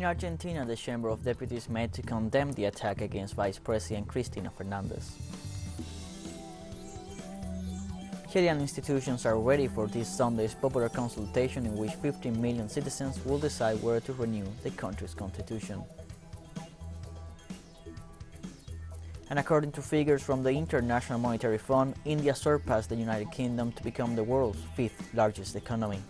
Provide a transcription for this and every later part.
In Argentina, the Chamber of Deputies met to condemn the attack against Vice President Cristina Fernández. Chilean institutions are ready for this Sunday's popular consultation in which 15 million citizens will decide whether to renew the country's constitution. And according to figures from the International Monetary Fund, India surpassed the United Kingdom to become the world's fifth largest economy.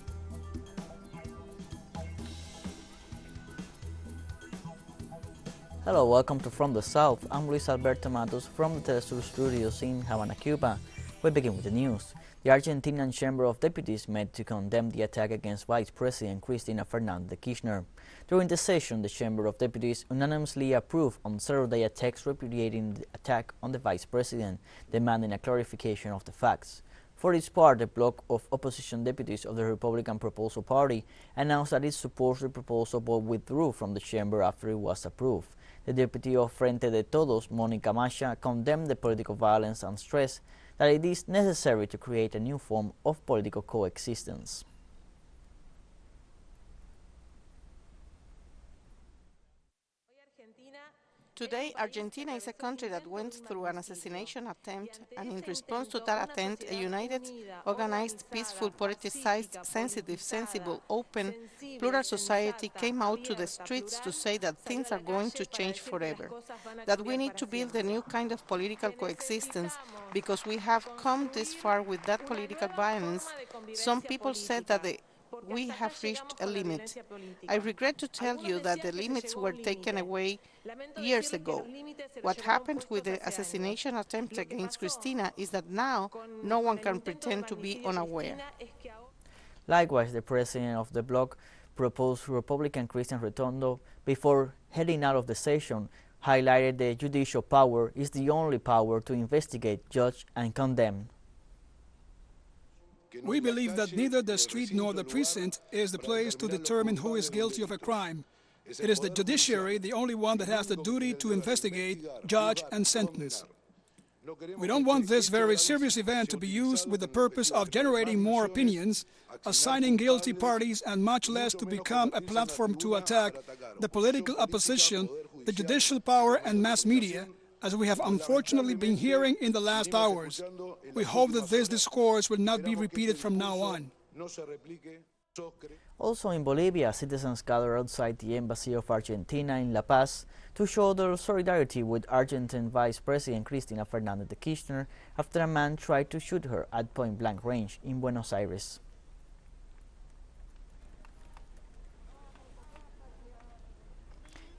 Hello, welcome to From the South. I'm Luis Alberto Matos from the TeleSUR studios in Havana, Cuba. We begin with the news. The Argentinian Chamber of Deputies met to condemn the attack against Vice President Cristina Fernández de Kirchner. During the session, the Chamber of Deputies unanimously approved on Saturday a text repudiating the attack on the Vice President, demanding a clarification of the facts. For its part, the bloc of opposition deputies of the Republican Proposal Party announced that it supports the proposal but withdrew from the chamber after it was approved. The deputy of Frente de Todos, Mónica Macha, condemned the political violence and stressed that it is necessary to create a new form of political coexistence. Today, Argentina is a country that went through an assassination attempt, and in response to that attempt, a united, organized, peaceful, politicized, sensitive, sensible, open, plural society came out to the streets to say that things are going to change forever, that we need to build a new kind of political coexistence because we have come this far with that political violence. Some people said that we have reached a limit. I regret to tell you that the limits were taken away years ago. What happened with the assassination attempt against Cristina is that now no one can pretend to be unaware. Likewise, the president of the bloc proposed Republican Christian Retondo, before heading out of the session, highlighted the judicial power is the only power to investigate, judge, and condemn. We believe that neither the street nor the precinct is the place to determine who is guilty of a crime. It is the judiciary, the only one that has the duty to investigate, judge, and sentence. We don't want this very serious event to be used with the purpose of generating more opinions, assigning guilty parties, and much less to become a platform to attack the political opposition, the judicial power, and mass media, as we have unfortunately been hearing in the last hours. We hope that this discourse will not be repeated from now on. Also in Bolivia, citizens gathered outside the Embassy of Argentina in La Paz to show their solidarity with Argentine Vice President Cristina Fernández de Kirchner after a man tried to shoot her at point-blank range in Buenos Aires.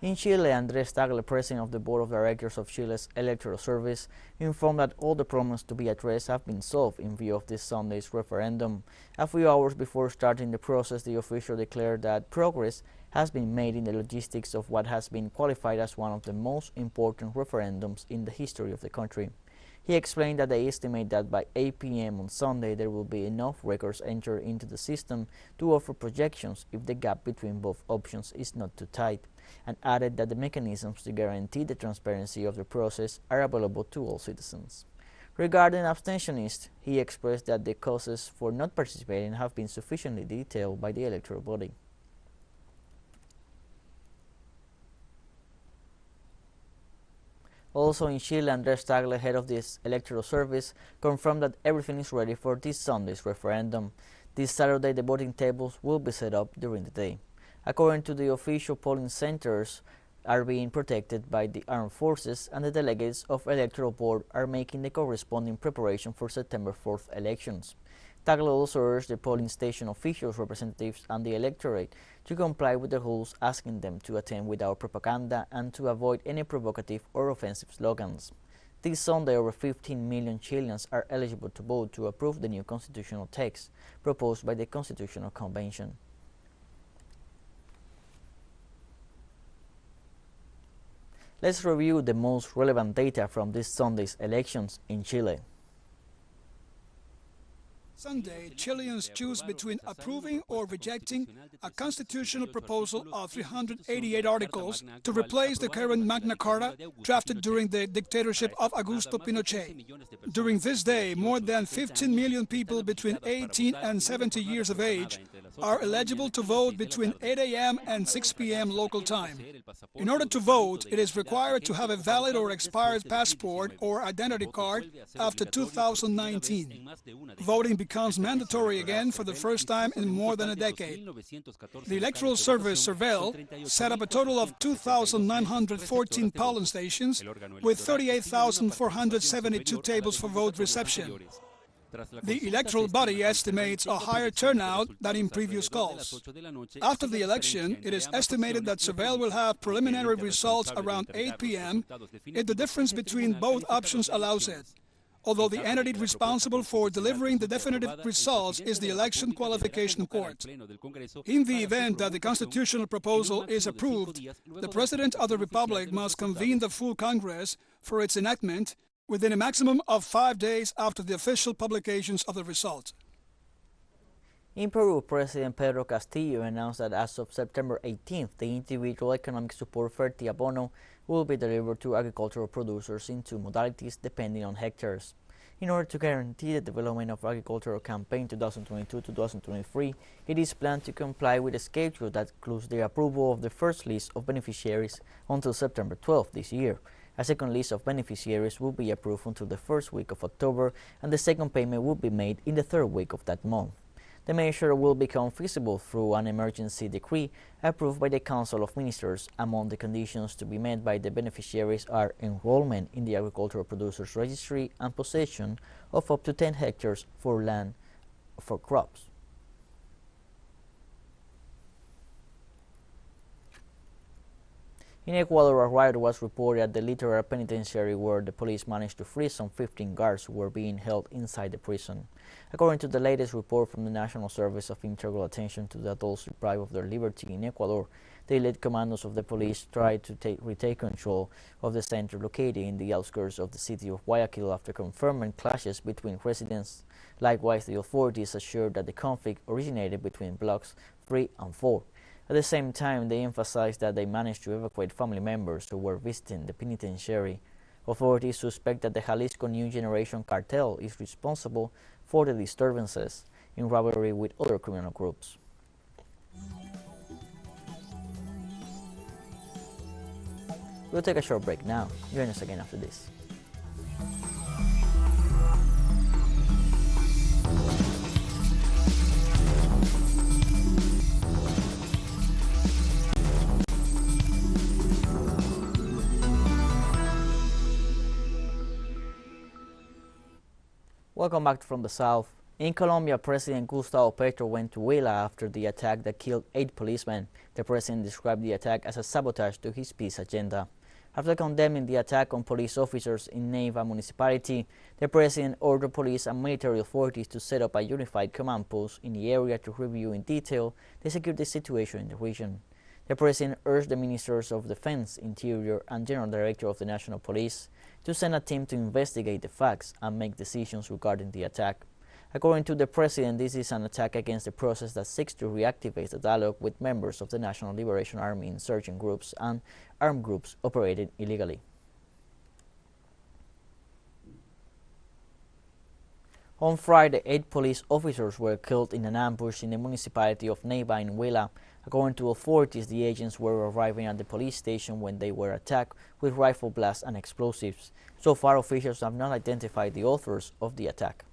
In Chile, Andrés Tagle, president of the Board of Directors of Chile's Electoral Service, informed that all the problems to be addressed have been solved in view of this Sunday's referendum. A few hours before starting the process, the official declared that progress has been made in the logistics of what has been qualified as one of the most important referendums in the history of the country. He explained that they estimate that by 8 p.m. on Sunday there will be enough records entered into the system to offer projections if the gap between both options is not too tight, and added that the mechanisms to guarantee the transparency of the process are available to all citizens. Regarding abstentionists, he expressed that the causes for not participating have been sufficiently detailed by the electoral body. Also in Chile, Andrés Tagle, head of this electoral service, confirmed that everything is ready for this Sunday's referendum. This Saturday, the voting tables will be set up during the day. According to the official, polling centers are being protected by the armed forces, and the delegates of electoral board are making the corresponding preparation for September 4th elections. Tagle also urged the polling station officials, representatives, and the electorate to comply with the rules, asking them to attend without propaganda and to avoid any provocative or offensive slogans. This Sunday, over 15 million Chileans are eligible to vote to approve the new constitutional text proposed by the Constitutional Convention. Let's review the most relevant data from this Sunday's elections in Chile. Sunday, Chileans choose between approving or rejecting a constitutional proposal of 388 articles to replace the current Magna Carta drafted during the dictatorship of Augusto Pinochet. During this day, more than 15 million people between 18 and 70 years of age are eligible to vote between 8 a.m. and 6 p.m. local time. In order to vote, it is required to have a valid or expired passport or identity card after 2019. Voting becomes mandatory again for the first time in more than a decade. The Electoral Service, Surveil, set up a total of 2,914 polling stations with 38,472 tables for vote reception. The electoral body estimates a higher turnout than in previous calls. After the election, it is estimated that Surveil will have preliminary results around 8 p.m. if the difference between both options allows it, although the entity responsible for delivering the definitive results is the Election Qualification Court. In the event that the constitutional proposal is approved, the President of the Republic must convene the full Congress for its enactment within a maximum of 5 days after the official publications of the result. In Peru, President Pedro Castillo announced that as of September 18th, the individual economic support FERTI abono will be delivered to agricultural producers in two modalities depending on hectares. In order to guarantee the development of agricultural campaign 2022-2023, it is planned to comply with a schedule that includes the approval of the first list of beneficiaries until September 12th this year. A second list of beneficiaries will be approved until the first week of October, and the second payment will be made in the third week of that month. The measure will become feasible through an emergency decree approved by the Council of Ministers. Among the conditions to be met by the beneficiaries are enrollment in the Agricultural Producers Registry and possession of up to 10 hectares for land for crops. In Ecuador, a riot was reported at the Literal Penitentiary where the police managed to free some 15 guards who were being held inside the prison. According to the latest report from the National Service of Integral Attention to the Adults Deprived of Their Liberty in Ecuador, the elite commandos of the police tried to retake control of the center located in the outskirts of the city of Guayaquil after confirming clashes between residents. Likewise, the authorities assured that the conflict originated between blocks 3 and 4. At the same time, they emphasized that they managed to evacuate family members who were visiting the penitentiary. Authorities suspect that the Jalisco New Generation cartel is responsible for the disturbances in rivalry with other criminal groups. We'll take a short break now. Join us again after this. Welcome back from the South. In Colombia, President Gustavo Petro went to Huila after the attack that killed 8 policemen. The president described the attack as a sabotage to his peace agenda. After condemning the attack on police officers in Neiva municipality, the president ordered police and military authorities to set up a unified command post in the area to review in detail the security situation in the region. The president urged the ministers of Defense, Interior, and General Director of the National Police to send a team to investigate the facts and make decisions regarding the attack. According to the president, this is an attack against the process that seeks to reactivate the dialogue with members of the National Liberation Army insurgent groups and armed groups operating illegally. On Friday, 8 police officers were killed in an ambush in the municipality of Neiva in Huila. According to authorities, the agents were arriving at the police station when they were attacked with rifle blasts and explosives. So far, officials have not identified the authors of the attack.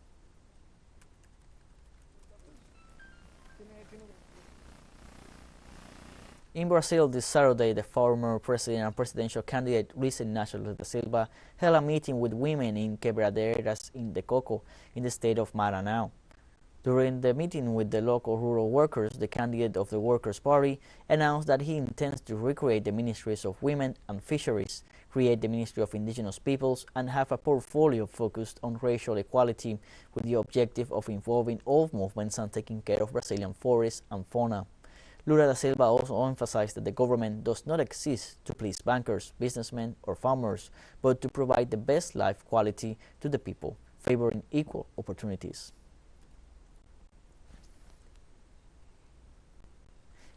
In Brazil this Saturday, the former president and presidential candidate Luis Lula da Silva held a meeting with women in quebradeiras in the Coco in the state of Maranhão. During the meeting with the local rural workers, the candidate of the Workers' Party announced that he intends to recreate the Ministries of Women and Fisheries, create the Ministry of Indigenous Peoples, and have a portfolio focused on racial equality with the objective of involving all movements and taking care of Brazilian forests and fauna. Lula da Silva also emphasized that the government does not exist to please bankers, businessmen, or farmers, but to provide the best life quality to the people, favoring equal opportunities.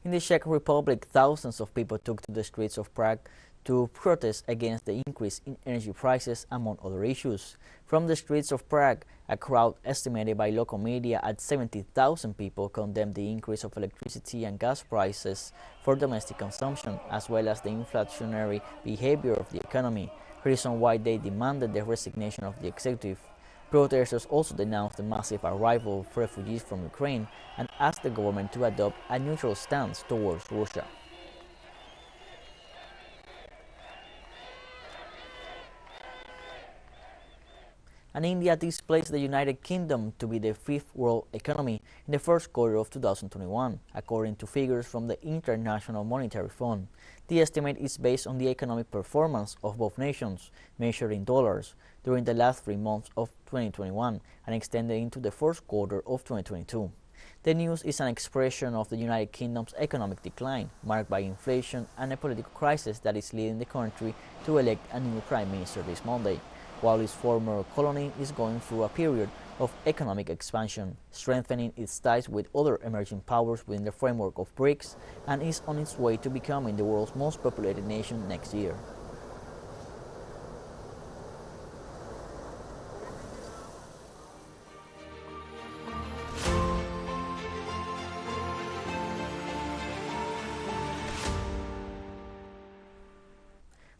In the Czech Republic, thousands of people took to the streets of Prague to protest against the increase in energy prices, among other issues. From the streets of Prague, a crowd estimated by local media at 70,000 people condemned the increase of electricity and gas prices for domestic consumption, as well as the inflationary behavior of the economy, reason why they demanded the resignation of the executive. Protesters also denounced the massive arrival of refugees from Ukraine and asked the government to adopt a neutral stance towards Russia. And India displaced the United Kingdom to be the fifth world economy in the first quarter of 2021, according to figures from the International Monetary Fund. The estimate is based on the economic performance of both nations, measured in dollars, during the last 3 months of 2021 and extended into the first quarter of 2022. The news is an expression of the United Kingdom's economic decline, marked by inflation and a political crisis that is leading the country to elect a new prime minister this Monday, while its former colony is going through a period of economic expansion, strengthening its ties with other emerging powers within the framework of BRICS, and is on its way to becoming the world's most populated nation next year.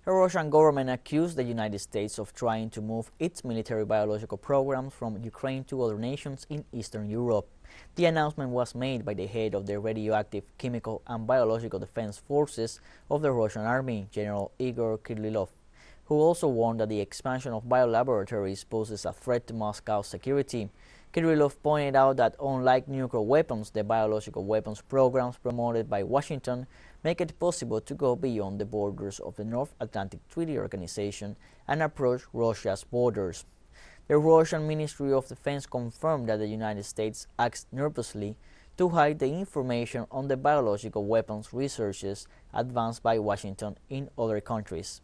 The Russian government accused the United States of trying to move its military biological programs from Ukraine to other nations in Eastern Europe. The announcement was made by the head of the Radioactive, Chemical and Biological Defense Forces of the Russian Army, General Igor Kirillov, who also warned that the expansion of biolaboratories poses a threat to Moscow's security. Kirillov pointed out that unlike nuclear weapons, the biological weapons programs promoted by Washington make it possible to go beyond the borders of the North Atlantic Treaty Organization and approach Russia's borders. The Russian Ministry of Defense confirmed that the United States acts nervously to hide the information on the biological weapons researches advanced by Washington in other countries.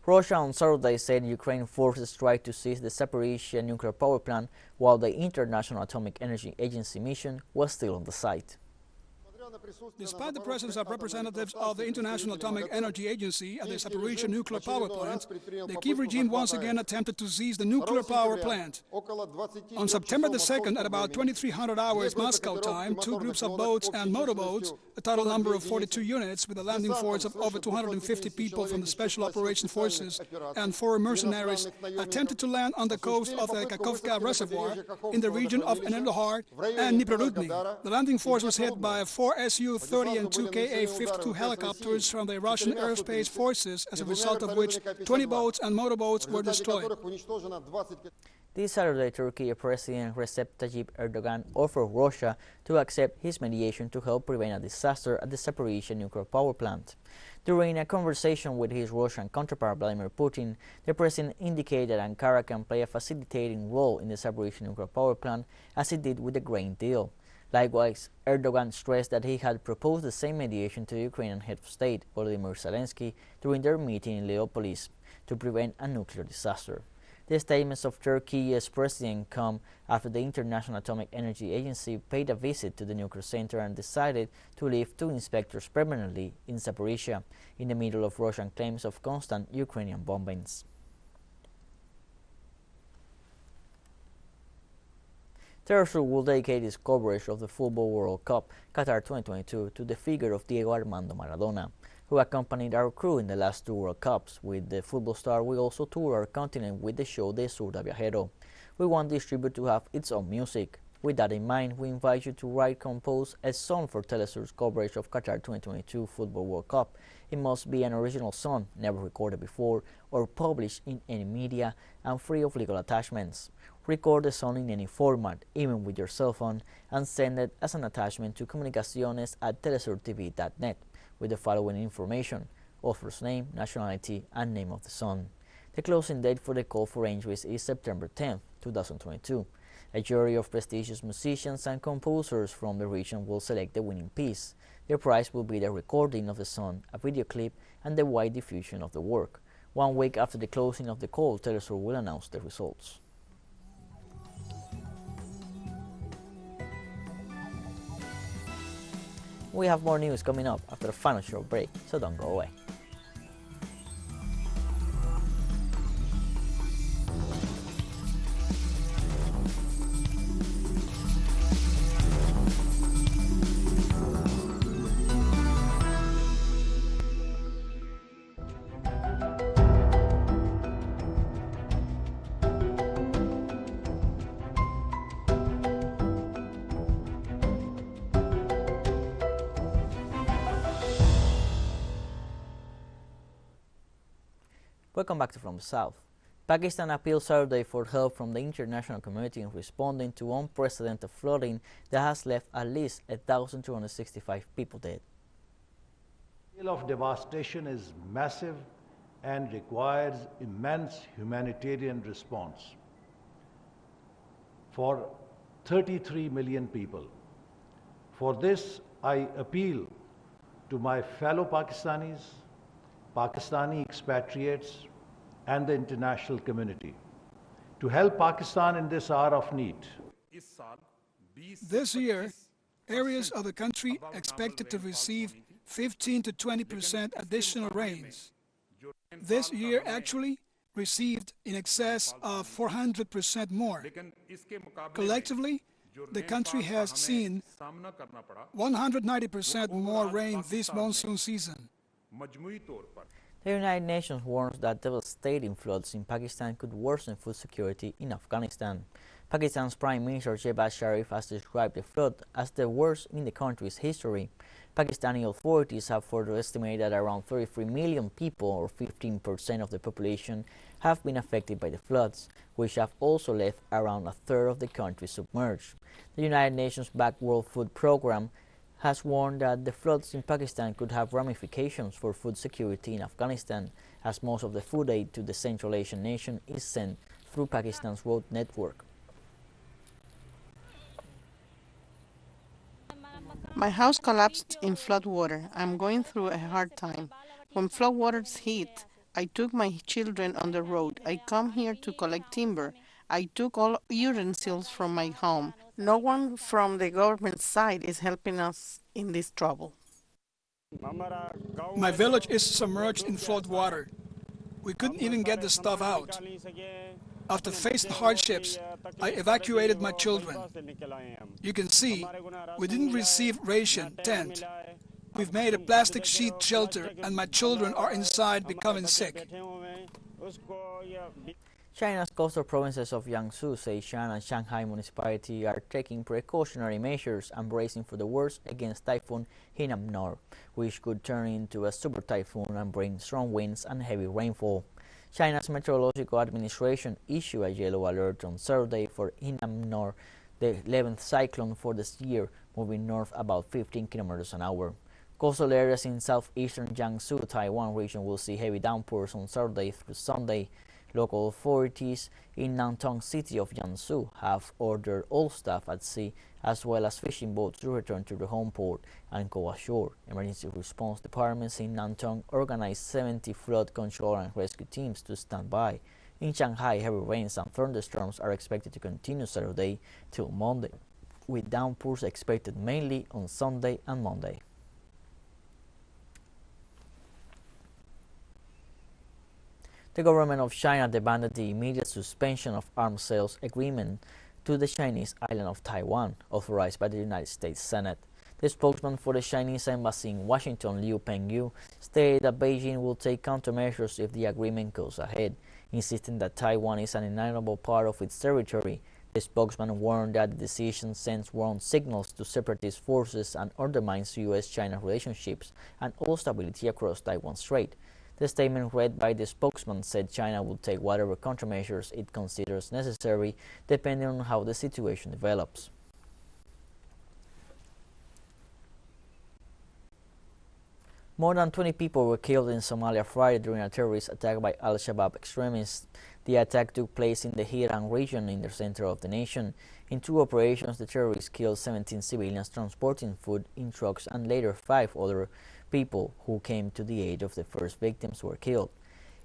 Russia on Saturday said Ukraine forces tried to seize the Zaporizhzhia nuclear power plant while the International Atomic Energy Agency mission was still on the site. Despite the presence of representatives of the International Atomic Energy Agency at the Zaporizhzhia nuclear power plant, the Kyiv regime once again attempted to seize the nuclear power plant. On September the 2nd, at about 2300 hours Moscow time, two groups of boats and motorboats, a total number of 42 units with a landing force of over 250 people from the Special Operations Forces and 4 mercenaries, attempted to land on the coast of the Kakhovka Reservoir in the region of Enerlohar and Dniprorudny. The landing force was hit by 4 Su-30 and 2 Ka-52 helicopters from the Russian Aerospace Forces, as a result of which 20 boats and motorboats were destroyed. This Saturday, Turkey President Recep Tayyip Erdogan offered Russia to accept his mediation to help prevent a disaster at the Zaporizhzhia nuclear power plant. During a conversation with his Russian counterpart Vladimir Putin, the president indicated that Ankara can play a facilitating role in the Zaporizhzhia nuclear power plant, as it did with the grain deal. Likewise, Erdogan stressed that he had proposed the same mediation to the Ukrainian head of state, Volodymyr Zelensky, during their meeting in Leopolis to prevent a nuclear disaster. The statements of Turkey's president come after the International Atomic Energy Agency paid a visit to the nuclear center and decided to leave 2 inspectors permanently in Zaporizhzhia, in the middle of Russian claims of constant Ukrainian bombings. TeleSUR will dedicate its coverage of the Football World Cup Qatar 2022 to the figure of Diego Armando Maradona, who accompanied our crew in the last 2 World Cups. With the football star, we also tour our continent with the show TeleSUR da Viajero. We want this tribute to have its own music. With that in mind, we invite you to compose a song for TeleSUR's coverage of Qatar 2022 Football World Cup. It must be an original song, never recorded before or published in any media, and free of legal attachments. Record the song in any format, even with your cell phone, and send it as an attachment to comunicaciones@telesurtv.net with the following information: author's name, nationality, and name of the song. The closing date for the call for entries is September 10, 2022. A jury of prestigious musicians and composers from the region will select the winning piece. The prize will be the recording of the song, a video clip, and the wide diffusion of the work. 1 week after the closing of the call, TeleSUR will announce the results. We have more news coming up after a final short break, so don't go away. Welcome back to From the South. Pakistan appealed Saturday for help from the international community in responding to unprecedented flooding that has left at least 1,265 people dead. The scale of devastation is massive and requires immense humanitarian response for 33 million people. For this, I appeal to my fellow Pakistanis, Pakistani expatriates, and the international community to help Pakistan in this hour of need. This year, areas of the country expected to receive 15 to 20% additional rains. This year actually received in excess of 400% more. Collectively, the country has seen 190% more rain this monsoon season. The United Nations warns that devastating floods in Pakistan could worsen food security in Afghanistan. Pakistan's Prime Minister Shehbaz Sharif has described the flood as the worst in the country's history. Pakistani authorities have further estimated that around 33 million people, or 15% of the population, have been affected by the floods, which have also left around a third of the country submerged. The United Nations-backed World Food Programme has warned that the floods in Pakistan could have ramifications for food security in Afghanistan, as most of the food aid to the Central Asian nation is sent through Pakistan's road network. My house collapsed in floodwater. I'm going through a hard time. When floodwaters hit, I took my children on the road. I come here to collect timber. I took all utensils from my home. No one from the government side is helping us in this trouble. My village is submerged in flood water. We couldn't even get the stuff out. After facing hardships, I evacuated my children. You can see, we didn't receive ration, tent. We've made a plastic sheet shelter and my children are inside becoming sick. China's coastal provinces of Jiangsu, Zhejiang, and Shanghai municipality are taking precautionary measures and bracing for the worst against Typhoon Hinnamnor, which could turn into a super typhoon and bring strong winds and heavy rainfall. China's Meteorological Administration issued a yellow alert on Saturday for Hinnamnor, the 11th cyclone for this year, moving north about 15 kilometers an hour. Coastal areas in southeastern Jiangsu, Taiwan region will see heavy downpours on Saturday through Sunday. Local authorities in Nantong city of Jiangsu have ordered all staff at sea as well as fishing boats to return to the home port and go ashore. Emergency response departments in Nantong organized 70 flood control and rescue teams to stand by. In Shanghai, heavy rains and thunderstorms are expected to continue Saturday till Monday, with downpours expected mainly on Sunday and Monday. The government of China demanded the immediate suspension of arms sales agreement to the Chinese island of Taiwan, authorized by the United States Senate. The spokesman for the Chinese embassy in Washington, Liu Pengyu, stated that Beijing will take countermeasures if the agreement goes ahead, insisting that Taiwan is an inalienable part of its territory. The spokesman warned that the decision sends wrong signals to separatist forces and undermines U.S.-China relationships and all stability across Taiwan Strait. The statement read by the spokesman said China will take whatever countermeasures it considers necessary, depending on how the situation develops. More than 20 people were killed in Somalia Friday during a terrorist attack by Al-Shabaab extremists. The attack took place in the Hiran region in the center of the nation. In two operations, the terrorists killed 17 civilians transporting food in trucks, and later 5 other people who came to the aid of the first victims were killed.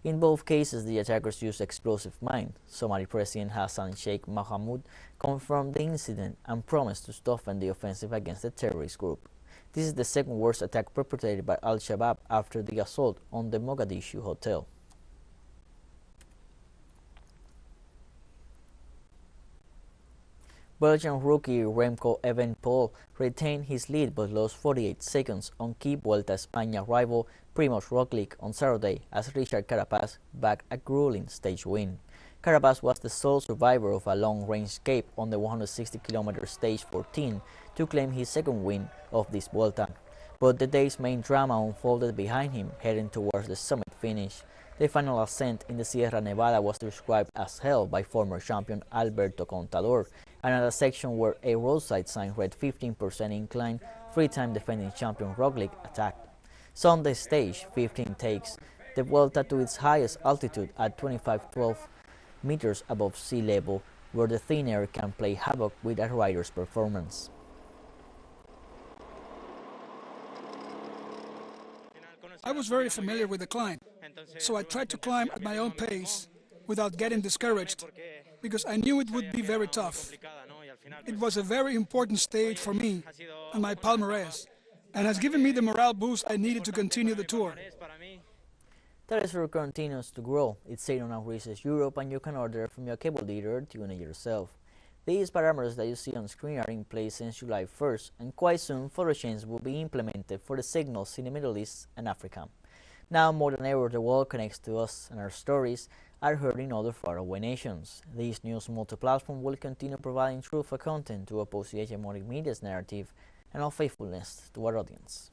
In both cases, the attackers used explosive mines. Somali President Hassan Sheikh Mohamud confirmed the incident and promised to stop the offensive against the terrorist group. This is the second worst attack perpetrated by Al-Shabaab after the assault on the Mogadishu hotel. Belgian rookie Remco Evenepoel retained his lead but lost 48 seconds on key Vuelta a España rival Primož Roglic on Saturday as Richard Carapaz bagged a grueling stage win. Carapaz was the sole survivor of a long-range escape on the 160-kilometer stage 14 to claim his second win of this Vuelta. But the day's main drama unfolded behind him, heading towards the summit finish. The final ascent in the Sierra Nevada was described as hell by former champion Alberto Contador, and at a section where a roadside sign read 15% incline, three-time defending champion Roglic attacked. Sunday stage 15 takes the Vuelta to its highest altitude at 2512 meters above sea level, where the thin air can play havoc with a rider's performance. I was very familiar with the climb, so I tried to climb at my own pace without getting discouraged, because I knew it would be very tough. It was a very important stage for me and my palmarès, and has given me the morale boost I needed to continue the tour. TeleSUR continues to grow. Its signal now reaches Europe, and you can order from your cable dealer to tune it yourself. These parameters that you see on screen are in place since July 1st, and quite soon further changes will be implemented for the signals in the Middle East and Africa. Now more than ever, the world connects to us, and our stories are heard in other faraway nations. This news multi-platform will continue providing truthful content to oppose the hegemonic media's narrative and our faithfulness to our audience.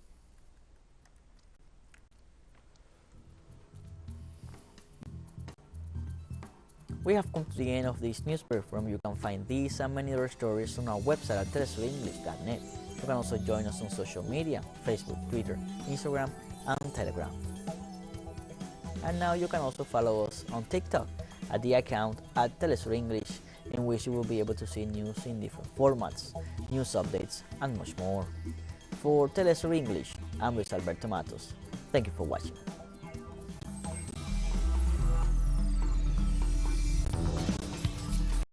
We have come to the end of this news program. You can find these and many other stories on our website at telesurenglish.net. You can also join us on social media, Facebook, Twitter, Instagram, and Telegram. And now you can also follow us on TikTok at the account at TeleSUR English, in which you will be able to see news in different formats, news updates, and much more. For TeleSUR English, I'm Luis Alberto Matos. Thank you for watching.